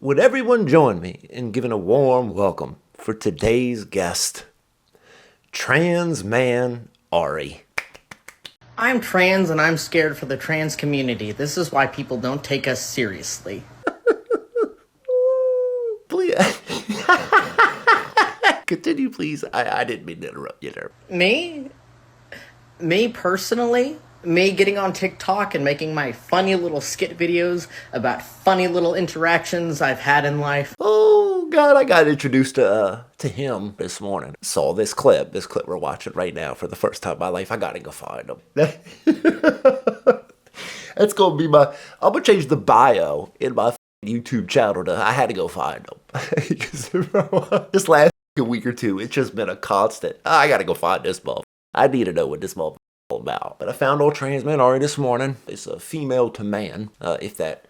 Would everyone join me in giving a warm welcome for today's guest, trans man Ari? I'm trans and I'm scared for the trans community. This is why people don't take us seriously. Please. Continue, please. I didn't mean to interrupt you there. Me personally, me getting on TikTok and making my funny little skit videos about funny little interactions I've had in life. Oh, God, I got introduced to him this morning. Saw this clip we're watching right now for the first time in my life. I gotta go find him. That's gonna be I'm gonna change the bio in my YouTube channel to I had to go find him. This last week or two, it's just been a constant. I gotta go find this motherfucker. I need to know what this motherfucker is about. But I found old trans man Ari this morning. It's a female to man, if that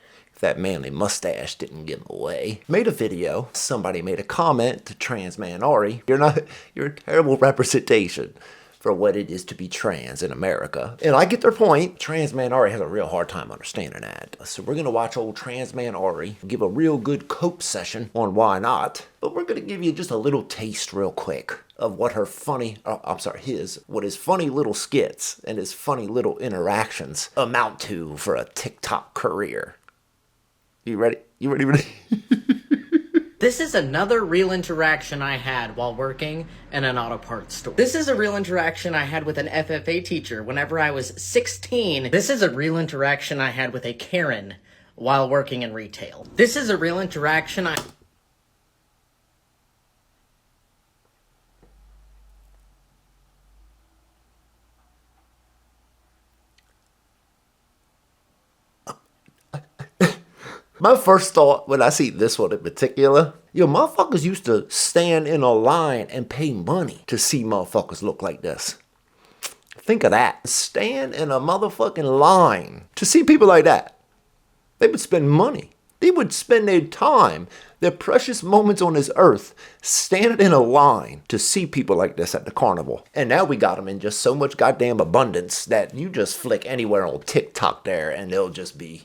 manly mustache didn't give him away. Made a video. Somebody made a comment to trans man Ari. You're a terrible representation for what it is to be trans in America. And I get their point. Trans man Ari has a real hard time understanding that. So we're gonna watch old trans man Ari give a real good cope session on why not. But we're gonna give you just a little taste real quick of what his funny little skits and his funny little interactions amount to for a TikTok career. You ready? You ready? This is another real interaction I had while working in an auto parts store. This is a real interaction I had with an FFA teacher whenever I was 16. This is a real interaction I had with a Karen while working in retail. This is a real interaction My first thought when I see this one in particular, motherfuckers used to stand in a line and pay money to see motherfuckers look like this. Think of that. Stand in a motherfucking line to see people like that. They would spend money. They would spend their time, their precious moments on this earth, standing in a line to see people like this at the carnival. And now we got them in just so much goddamn abundance that you just flick anywhere on TikTok there and they'll just be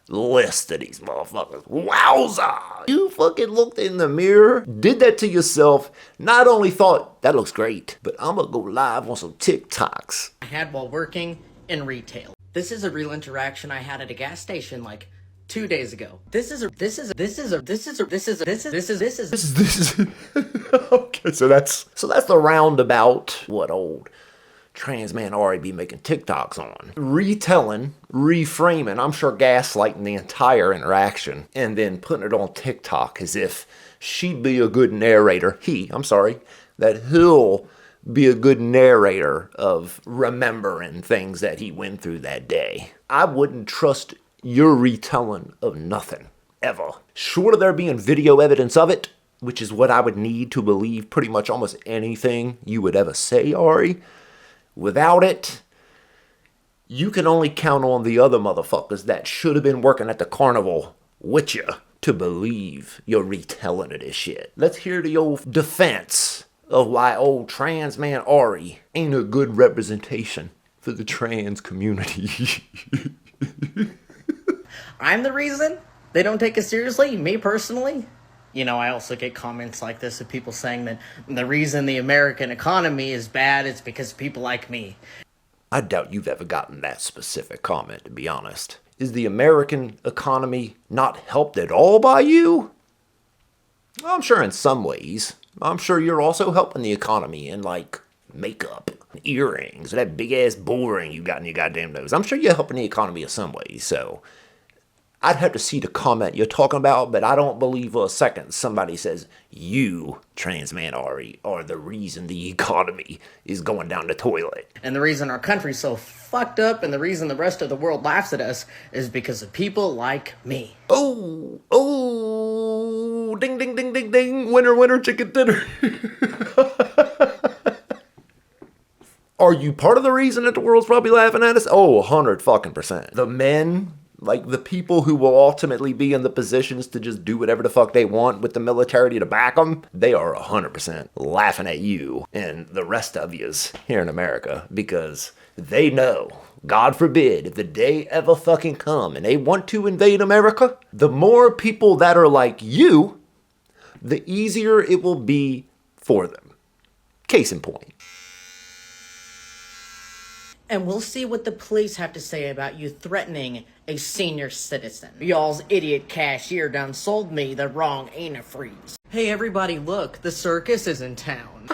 list of these motherfuckers. Wowza! You fucking looked in the mirror, did that to yourself, not only thought, that looks great, but I'm gonna go live on some TikToks. I had while working in retail. This is a real interaction I had at a gas station like 2 days ago. Okay, so that's the roundabout what old trans man Ari be making TikToks on. Retelling, reframing, I'm sure gaslighting the entire interaction, and then putting it on TikTok as if she'd be a good narrator. That he'll be a good narrator of remembering things that he went through that day. I wouldn't trust your retelling of nothing, ever. Short of there being video evidence of it, which is what I would need to believe pretty much almost anything you would ever say, Ari. Without it, you can only count on the other motherfuckers that should have been working at the carnival with you to believe you're retelling of this shit. Let's hear the old defense of why old trans man Ari ain't a good representation for the trans community. I'm the reason they don't take us seriously, me personally. I also get comments like this of people saying that the reason the American economy is bad is because of people like me. I doubt you've ever gotten that specific comment, to be honest. Is the American economy not helped at all by you? I'm sure in some ways. I'm sure you're also helping the economy in, makeup, earrings, that big-ass bull ring you got in your goddamn nose. I'm sure you're helping the economy in some ways, so I'd have to see the comment you're talking about, but I don't believe for a second somebody says, you, trans man Ari, are the reason the economy is going down the toilet. And the reason our country's so fucked up and the reason the rest of the world laughs at us is because of people like me. Oh, ding, ding, ding, ding, ding, winner, winner, chicken dinner. Are you part of the reason that the world's probably laughing at us? Oh, 100%. The men, the people who will ultimately be in the positions to just do whatever the fuck they want with the military to back them, they are 100% laughing at you and the rest of yous here in America because they know God forbid, if the day ever fucking come and they want to invade America, the more people that are like you, the easier it will be for them. Case in point. And we'll see what the police have to say about you threatening a senior citizen. Y'all's idiot cashier done sold me the wrong antifreeze. Hey everybody, look, the circus is in town.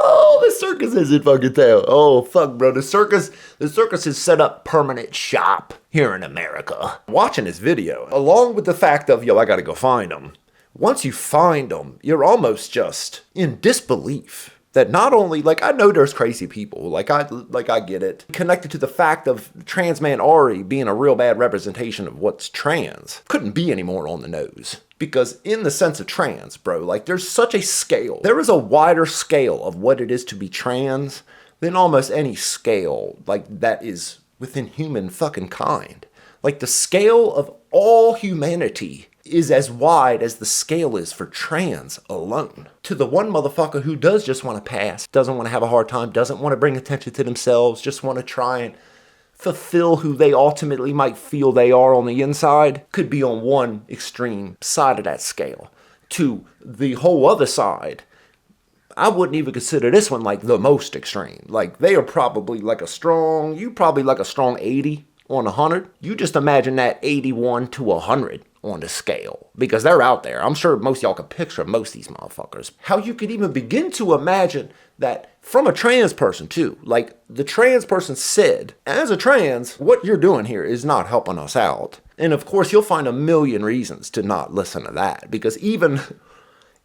Oh, the circus is in fucking town. Oh, fuck, bro. The circus has set up permanent shop here in America. Watching this video, along with the fact of, yo, I gotta go find them. Once you find them, you're almost just in disbelief. That not only, like, I know there's crazy people, like I get it. Connected to the fact of trans man Ari being a real bad representation of what's trans. Couldn't be any more on the nose. Because in the sense of trans, bro, like, there's such a scale. There is a wider scale of what it is to be trans than almost any scale, like, that is within human fucking kind. Like, the scale of all humanity is as wide as the scale is for trans alone. To the one motherfucker who does just want to pass, doesn't want to have a hard time, doesn't want to bring attention to themselves, just want to try and fulfill who they ultimately might feel they are on the inside, could be on one extreme side of that scale. To the whole other side, I wouldn't even consider this one like the most extreme. Like, they are probably like a strong 80 on 100. You just imagine that 81 to 100 on the scale, because they're out there. I'm sure most of y'all can picture most of these motherfuckers. How you could even begin to imagine that from a trans person too. Like, the trans person said, as a trans, what you're doing here is not helping us out. And of course, you'll find a million reasons to not listen to that, because even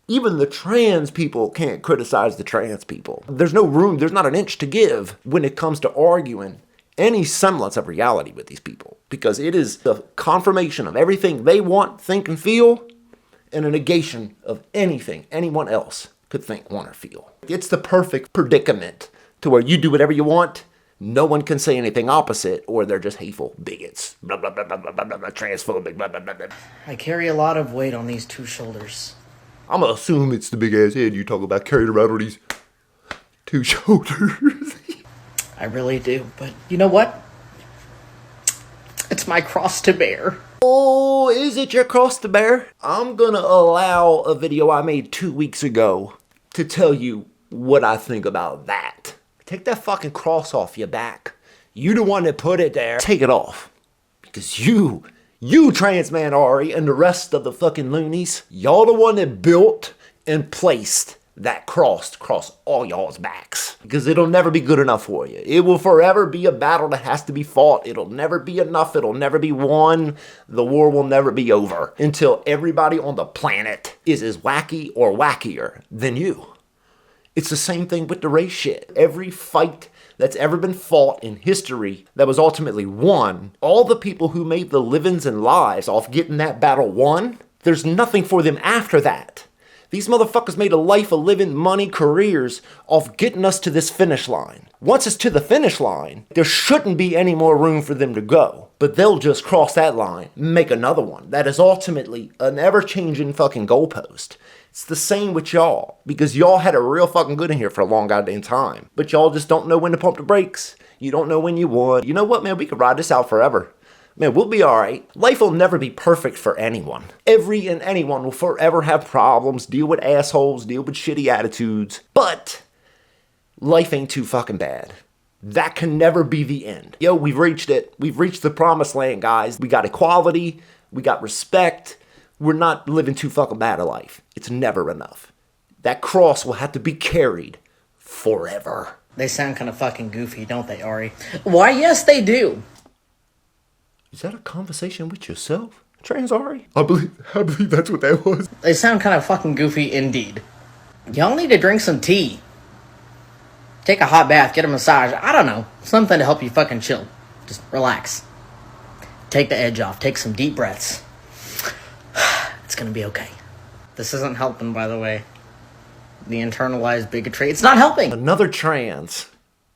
the trans people can't criticize the trans people. There's no room, there's not an inch to give when it comes to arguing any semblance of reality with these people, because it is the confirmation of everything they want, think, and feel, and a negation of anything anyone else could think, want, or feel. It's the perfect predicament to where you do whatever you want, no one can say anything opposite, or they're just hateful bigots. Blah, blah, blah, blah, blah, blah, blah, transphobic, blah, blah, blah, blah. I carry a lot of weight on these two shoulders. I'm gonna assume it's the big ass head you talk about carrying around on these two shoulders. I really do, but you know what? It's my cross to bear. Oh, is it your cross to bear? I'm gonna allow a video I made 2 weeks ago to tell you what I think about that. Take that fucking cross off your back. You the one that put it there. Take it off. Because you trans man Ari and the rest of the fucking loonies, y'all the one that built and placed that cross across all y'all's backs. Because it'll never be good enough for you. It will forever be a battle that has to be fought. It'll never be enough. It'll never be won. The war will never be over until everybody on the planet is as wacky or wackier than you. It's the same thing with the race shit. Every fight that's ever been fought in history that was ultimately won, all the people who made the livings and lives off getting that battle won, there's nothing for them after that. These motherfuckers made a life of living, money, careers off getting us to this finish line. Once it's to the finish line, there shouldn't be any more room for them to go. But they'll just cross that line, make another one. That is ultimately an ever-changing fucking goalpost. It's the same with y'all, because y'all had it real fucking good in here for a long goddamn time. But y'all just don't know when to pump the brakes. You don't know when you won. You know what, man? We could ride this out forever. Man, we'll be alright. Life will never be perfect for anyone. Every and anyone will forever have problems, deal with assholes, deal with shitty attitudes. But life ain't too fucking bad. That can never be the end. Yo, we've reached it. We've reached the promised land, guys. We got equality. We got respect. We're not living too fucking bad a life. It's never enough. That cross will have to be carried forever. They sound kind of fucking goofy, don't they, Ari? Why, yes, they do. Is that a conversation with yourself, trans Ari? I believe that's what that was. They sound kind of fucking goofy indeed. Y'all need to drink some tea. Take a hot bath, get a massage. I don't know. Something to help you fucking chill. Just relax. Take the edge off. Take some deep breaths. It's gonna be okay. This isn't helping, by the way. The internalized bigotry. It's not helping. Another trans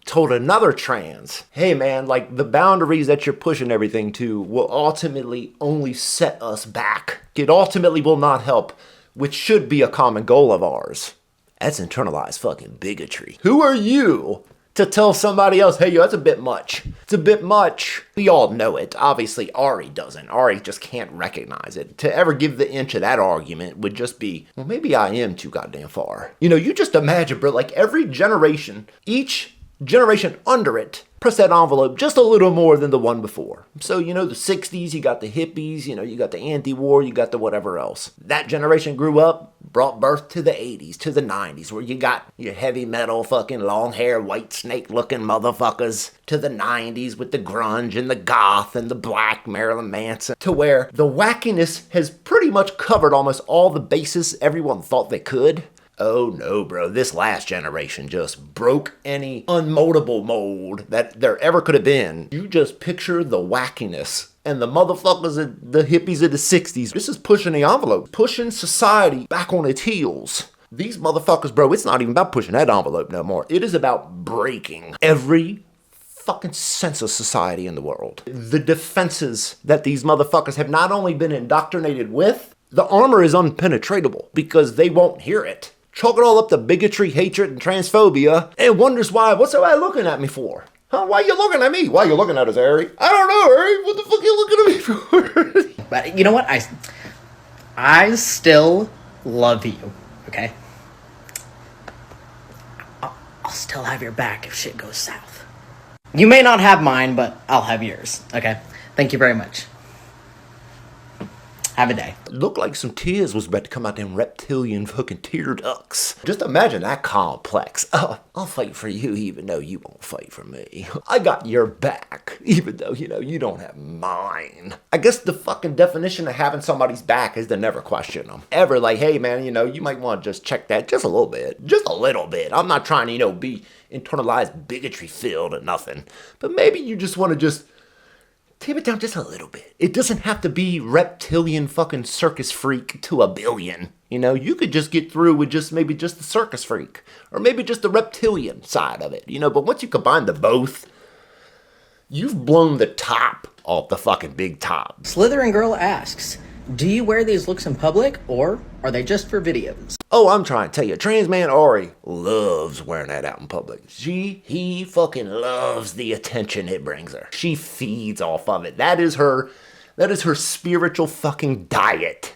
told another trans, hey man, like, the boundaries that you're pushing everything to will ultimately only set us back. It ultimately will not help, which should be a common goal of ours. That's internalized fucking bigotry. Who are you to tell somebody else, hey, yo, that's a bit much. It's a bit much. We all know it. Obviously, Ari doesn't. Ari just can't recognize it. To ever give the inch of that argument would just be, well, maybe I am too goddamn far. You know, you just imagine, bro, like every generation, each generation under it, press that envelope just a little more than the one before. So, you know, the 60s, you got the hippies, you know, you got the anti-war, you got the whatever else. That generation grew up, brought birth to the 80s, to the 90s, where you got your heavy metal fucking long hair, white snake looking motherfuckers, to the 90s with the grunge and the goth and the black Marilyn Manson, to where the wackiness has pretty much covered almost all the bases everyone thought they could. Oh no, bro, this last generation just broke any unmoldable mold that there ever could have been. You just picture the wackiness and the motherfuckers, the hippies of the 60s. This is pushing the envelope, pushing society back on its heels. These motherfuckers, bro, it's not even about pushing that envelope no more. It is about breaking every fucking sense of society in the world. The defenses that these motherfuckers have not only been indoctrinated with, the armor is unpenetratable because they won't hear it. Chalk it all up to bigotry, hatred, and transphobia, and wonders why. What's everybody looking at me for? Huh? Why are you looking at me? Why are you looking at us, Harry? I don't know, Harry. What the fuck are you looking at me for? But you know what? I still love you, okay? I'll still have your back if shit goes south. You may not have mine, but I'll have yours, okay? Thank you very much. Have a day. Looked like some tears was about to come out them reptilian fucking tear ducts. Just imagine that complex. I'll fight for you even though you won't fight for me. I got your back even though, you know, you don't have mine. I guess the fucking definition of having somebody's back is to never question them. Ever like, hey man, you know, you might want to just check that just a little bit. Just a little bit. I'm not trying to, you know, be internalized bigotry filled or nothing. But maybe you just want to just tame it down just a little bit. It doesn't have to be reptilian fucking circus freak to a billion. You know, you could just get through with just maybe just the circus freak. Or maybe just the reptilian side of it. You know, but once you combine the both, you've blown the top off the fucking big top. Slytherin Girl asks, do you wear these looks in public, or are they just for videos? Oh, I'm trying to tell you, trans man Ari loves wearing that out in public. He fucking loves the attention it brings her. She feeds off of it. That is her spiritual fucking diet.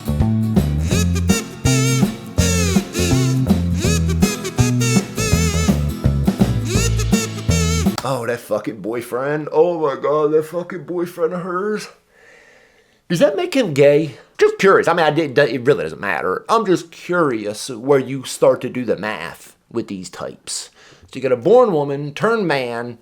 Oh, that fucking boyfriend. Oh my god, that fucking boyfriend of hers. Does that make him gay? Just curious. I mean, it really doesn't matter. I'm just curious where you start to do the math with these types. So you got a born woman, turned man.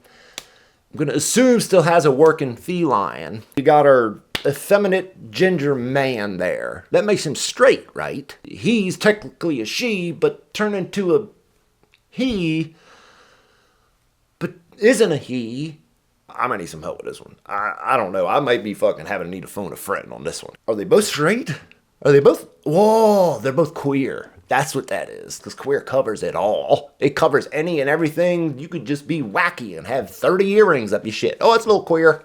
I'm going to assume still has a working feline. You got her effeminate ginger man there. That makes him straight, right? He's technically a she, but turned into a he, but isn't a he. I might need some help with this one. I don't know. I might be fucking having to need a phone a friend on this one. Are they both straight? Are they both? Whoa, they're both queer. That's what that is. Because queer covers it all. It covers any and everything. You could just be wacky and have 30 earrings up your shit. Oh, it's a little queer.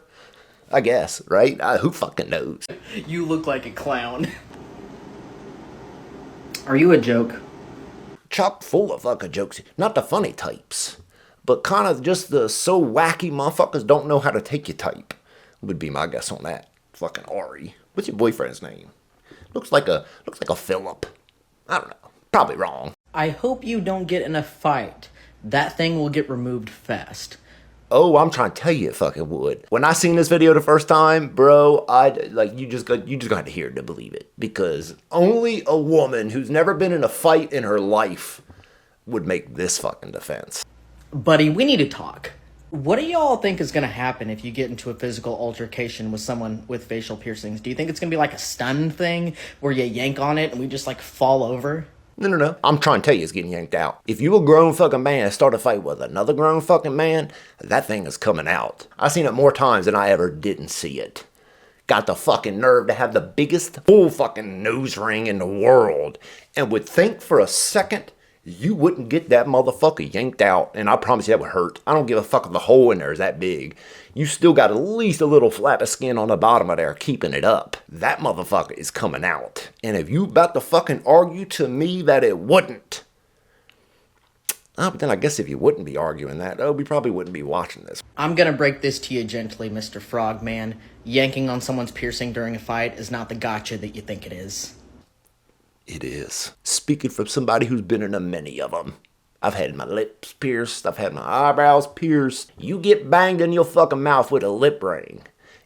I guess, right? Who fucking knows? You look like a clown. Are you a joke? Chock full of fucking jokes. Not the funny types. But kind of just the so wacky motherfuckers don't know how to take your type. Would be my guess on that. Fucking Ari. What's your boyfriend's name? Looks like a Philip. I don't know. Probably wrong. I hope you don't get in a fight. That thing will get removed fast. Oh, I'm trying to tell you it fucking would. When I seen this video the first time, bro, you just got to hear it to believe it. Because only a woman who's never been in a fight in her life would make this fucking defense. Buddy, we need to talk. What do y'all think is going to happen if you get into a physical altercation with someone with facial piercings? Do you think it's going to be like a stun thing where you yank on it and we just like fall over? No. I'm trying to tell you it's getting yanked out. If you a grown fucking man start a fight with another grown fucking man, that thing is coming out. I've seen it more times than I ever didn't see it. Got the fucking nerve to have the biggest full fucking nose ring in the world and would think for a second you wouldn't get that motherfucker yanked out, and I promise you that would hurt. I don't give a fuck if the hole in there is that big. You still got at least a little flap of skin on the bottom of there keeping it up. That motherfucker is coming out. And if you about to fucking argue to me that it wouldn't, Oh, but then I guess if you wouldn't be arguing that, we probably wouldn't be watching this. I'm gonna break this to you gently, Mr. Frogman. Yanking on someone's piercing during a fight is not the gotcha that you think it is. It is. Speaking from somebody who's been in a many of them. I've had my lips pierced. I've had my eyebrows pierced. You get banged in your fucking mouth with a lip ring.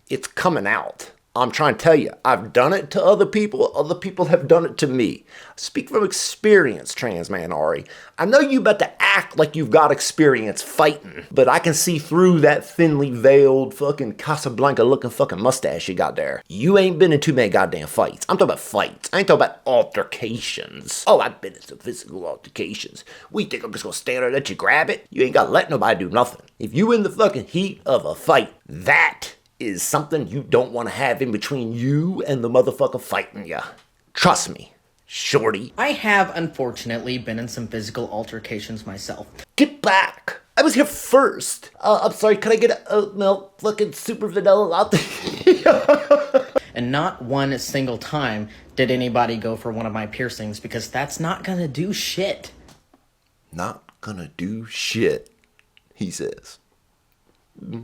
It's coming out. I'm trying to tell you, I've done it to other people. Other people have done it to me. Speak from experience, trans man Ari. I know you about to act like you've got experience fighting, but I can see through that thinly veiled fucking Casablanca looking fucking mustache you got there. You ain't been in too many goddamn fights. I'm talking about fights. I ain't talking about altercations. Oh, I've been in some physical altercations. We think I'm just gonna stand there and let you grab it? You ain't gotta let nobody do nothing. If you in the fucking heat of a fight, that is something you don't want to have in between you and the motherfucker fighting ya. Trust me, shorty. I have, unfortunately, been in some physical altercations myself. Get back! I was here first. I'm sorry, could I get a oat milk fucking super vanilla latte? And not one single time did anybody go for one of my piercings, because that's not gonna do shit. Not gonna do shit, he says.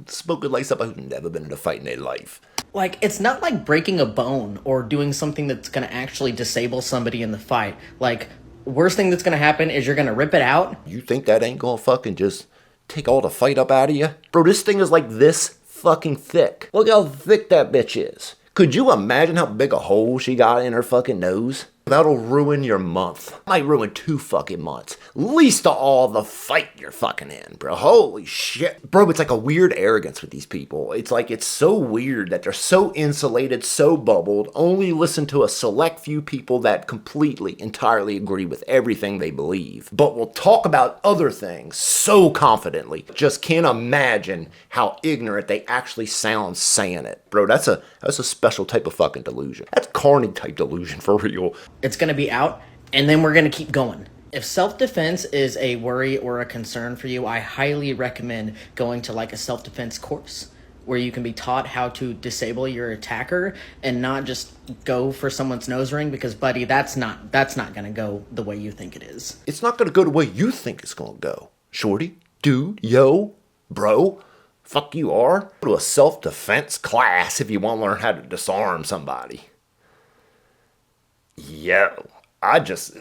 Spoken like somebody who's never been in a fight in their life. Like, it's not like breaking a bone or doing something that's gonna actually disable somebody in the fight. Like, worst thing that's gonna happen is you're gonna rip it out. You think that ain't gonna fucking just take all the fight up out of you? Bro, this thing is like this fucking thick. Look how thick that bitch is. Could you imagine how big a hole she got in her fucking nose? That'll ruin your month. Might ruin 2 fucking months. Least of all the fight you're fucking in, bro. Holy shit. Bro, it's like a weird arrogance with these people. It's like, it's so weird that they're so insulated, so bubbled, only listen to a select few people that completely, entirely agree with everything they believe. But will talk about other things so confidently. Just can't imagine how ignorant they actually sound saying it. Bro, that's a special type of fucking delusion. That's Carney type delusion for real. It's gonna be out, and then we're gonna keep going. If self-defense is a worry or a concern for you, I highly recommend going to like a self-defense course where you can be taught how to disable your attacker and not just go for someone's nose ring, because buddy, that's not gonna go the way you think it is. It's not gonna go the way you think it's gonna go. Shorty, dude, yo, bro, fuck you are. Go to a self-defense class if you want to learn how to disarm somebody. Yo, I just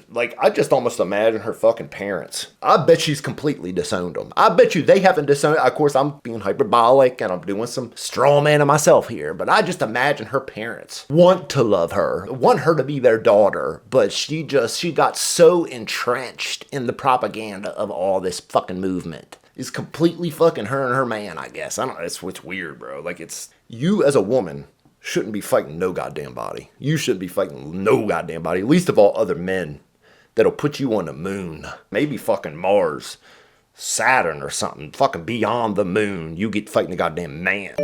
almost imagine her fucking parents. I bet she's completely disowned them. I bet you they haven't disowned. Of course, I'm being hyperbolic and I'm doing some straw man of myself here, but I just imagine her parents want to love her, want her to be their daughter, but she got so entrenched in the propaganda of all this fucking movement. It's completely fucking her and her man, I guess. I don't know, it's weird, bro. Like, it's, you as a woman shouldn't be fighting no goddamn body. You shouldn't be fighting no goddamn body. Least of all other men that'll put you on the moon. Maybe fucking Mars, Saturn or something. Fucking beyond the moon. You get fighting a goddamn man.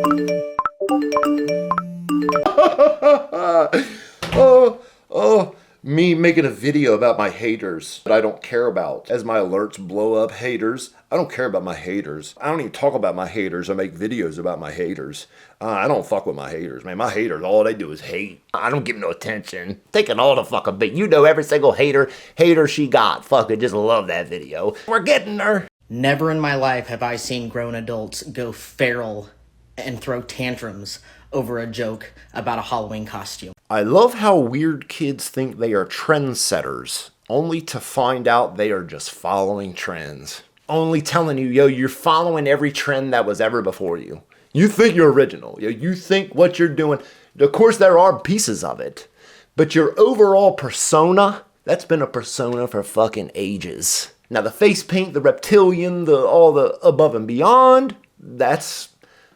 Me making a video about my haters that I don't care about. As my alerts blow up haters, I don't care about my haters. I don't even talk about my haters or make videos about my haters. I don't fuck with my haters, man. My haters, all they do is hate. I don't give no attention. Taking all the fucking bait. You know every single hater she got. Fucking just love that video. We're getting her. Never in my life have I seen grown adults go feral and throw tantrums over a joke about a Halloween costume. I love how weird kids think they are trendsetters, only to find out they are just following trends. Only telling you, yo, you're following every trend that was ever before you. You think you're original. Yo, you think what you're doing. Of course, there are pieces of it. But your overall persona, that's been a persona for fucking ages. Now, the face paint, the reptilian, all the above and beyond, that's,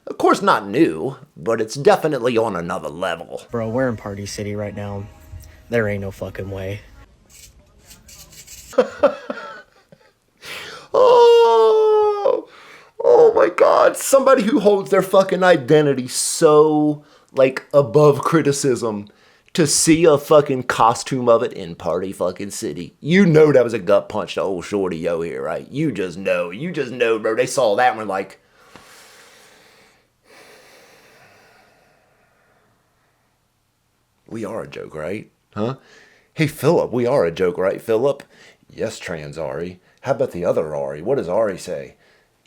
of course, not new, but it's definitely on another level. Bro, we're in Party City right now. There ain't no fucking way. Oh my god, somebody who holds their fucking identity so, like, above criticism to see a fucking costume of it in Party fucking City. You know that was a gut punch to old Shorty Yo here, right? You just know, bro. They saw that and were like, we are a joke, right? Huh? Hey, Philip, we are a joke, right, Philip? Yes, trans Ari. How about the other Ari? What does Ari say?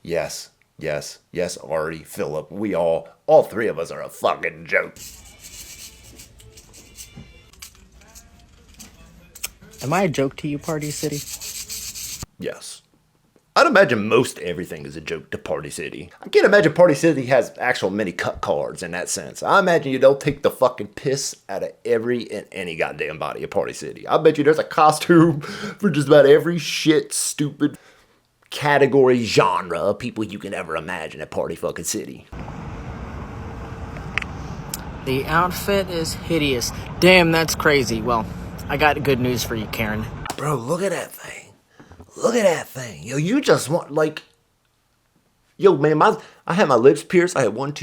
Yes, yes, yes, Ari, Philip, we all three of us are a fucking joke. Am I a joke to you, Party City? Yes. I'd imagine most everything is a joke to Party City. I can't imagine Party City has actual many cut cards in that sense. I imagine you don't take the fucking piss out of every and any goddamn body of Party City. I bet you there's a costume for just about every shit, stupid category, genre of people you can ever imagine at Party fucking City. The outfit is hideous. Damn, that's crazy. Well, I got good news for you, Karen. Bro, look at that thing. Look at that thing. Yo, you just want, like... Yo, man, I had my lips pierced. I had one.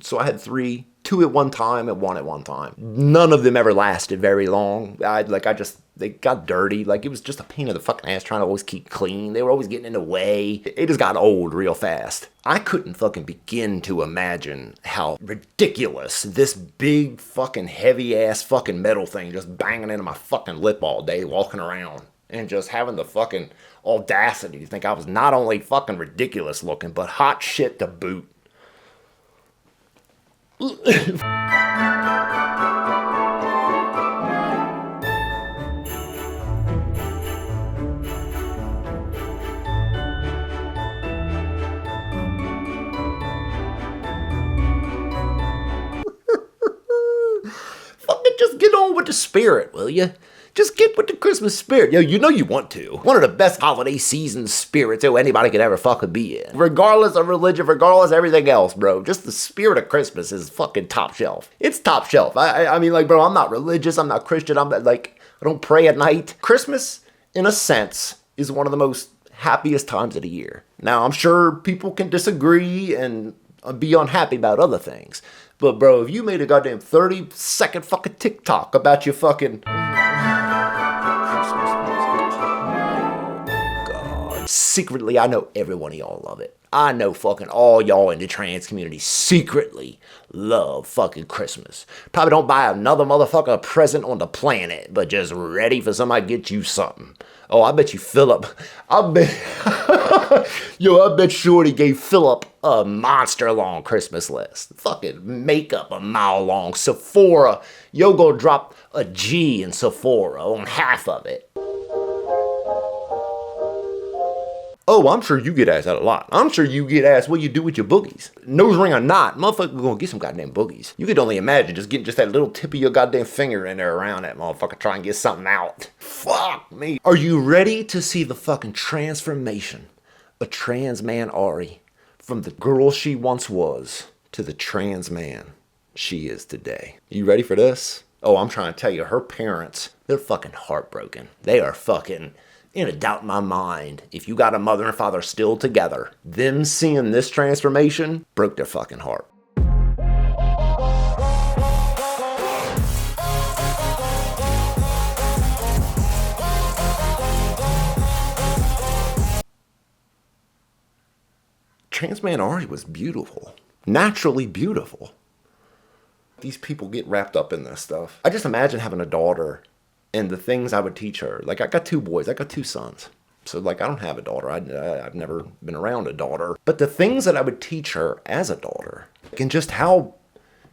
So I had 3. 2 at one time and 1 at one time. None of them ever lasted very long. They got dirty. Like, it was just a pain in the fucking ass trying to always keep clean. They were always getting in the way. It just got old real fast. I couldn't fucking begin to imagine how ridiculous this big fucking heavy ass fucking metal thing just banging into my fucking lip all day walking around. And just having the fucking audacity to think I was not only fucking ridiculous looking, but hot shit to boot. Fucking just get on with the spirit, will you? Just get with the Christmas spirit. Yo, you know you want to. One of the best holiday season spirits anybody could ever fucking be in. Regardless of religion, regardless of everything else, bro. Just the spirit of Christmas is fucking top shelf. It's top shelf. I mean, like, bro, I'm not religious. I'm not Christian. I don't pray at night. Christmas, in a sense, is one of the most happiest times of the year. Now, I'm sure people can disagree and be unhappy about other things. But, bro, if you made a goddamn 30-second fucking TikTok about your fucking... Secretly, I know every one of y'all love it. I know fucking all y'all in the trans community secretly love fucking Christmas. Probably don't buy another motherfucker present on the planet, but just ready for somebody to get you something. Oh, I bet you Philip. I bet Shorty gave Philip a monster-long Christmas list. Fucking makeup a mile-long. Sephora. Yo go drop a G in Sephora on half of it. Oh, I'm sure you get asked that a lot. I'm sure you get asked what you do with your boogies. Nose ring or not, motherfucker gonna get some goddamn boogies. You could only imagine just getting just that little tip of your goddamn finger in there around that motherfucker trying to get something out. Fuck me. Are you ready to see the fucking transformation of trans man Ari from the girl she once was to the trans man she is today? You ready for this? Oh, I'm trying to tell you, her parents, they're fucking heartbroken. They are fucking... in a doubt in my mind, if you got a mother and father still together, them seeing this transformation broke their fucking heart. Trans man Ari was beautiful. Naturally beautiful. These people get wrapped up in this stuff. I just imagine having a daughter and the things I would teach her. Like, I got 2 boys. I got 2 sons. So, like, I don't have a daughter. I've never been around a daughter. But the things that I would teach her as a daughter, and just how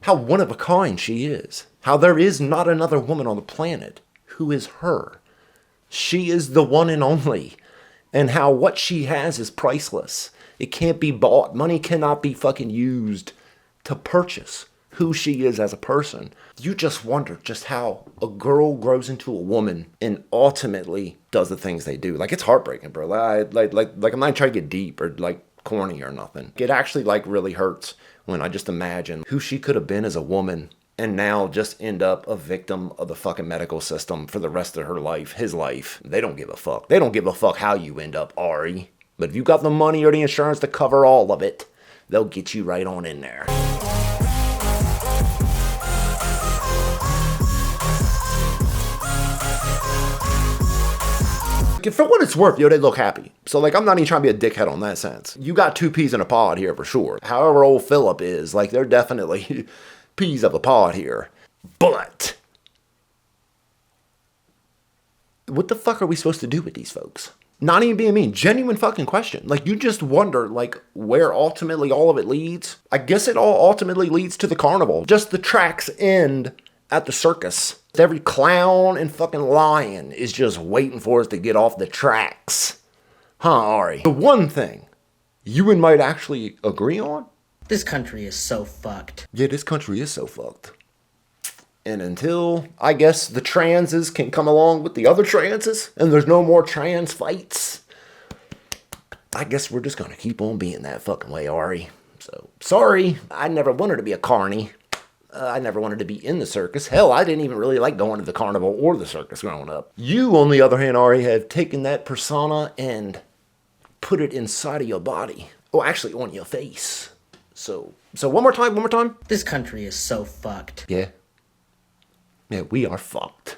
one of a kind she is. How there is not another woman on the planet who is her. She is the one and only. And how what she has is priceless. It can't be bought. Money cannot be fucking used to purchase who she is as a person. You just wonder just how a girl grows into a woman and ultimately does the things they do. Like, it's heartbreaking, bro. Like I'm not trying to get deep or like corny or nothing. It actually like really hurts when I just imagine who she could have been as a woman and now just end up a victim of the fucking medical system for the rest of her life, his life. They don't give a fuck. They don't give a fuck how you end up, Ari. But if you got the money or the insurance to cover all of it, they'll get you right on in there. For what it's worth, yo, they look happy. So, like, I'm not even trying to be a dickhead on that sense. You got 2 peas in a pod here for sure. However old Philip is, like, they're definitely peas of a pod here. But what the fuck are we supposed to do with these folks? Not even being mean, genuine fucking question. Like, you just wonder, like, where ultimately all of it leads. I guess it all ultimately leads to the carnival. Just the tracks end at the circus. Every clown and fucking lion is just waiting for us to get off the tracks. Huh, Ari? The one thing you and might actually agree on? This country is so fucked. Yeah, this country is so fucked. And until, I guess, the transes can come along with the other transes, and there's no more trans fights, I guess we're just gonna keep on being that fucking way, Ari. So, sorry, I never wanted to be a carny. I never wanted to be in the circus. Hell, I didn't even really like going to the carnival or the circus growing up. You, on the other hand, Ari, have taken that persona and put it inside of your body. Oh, actually, on your face. So one more time. This country is so fucked. Yeah. Yeah, we are fucked.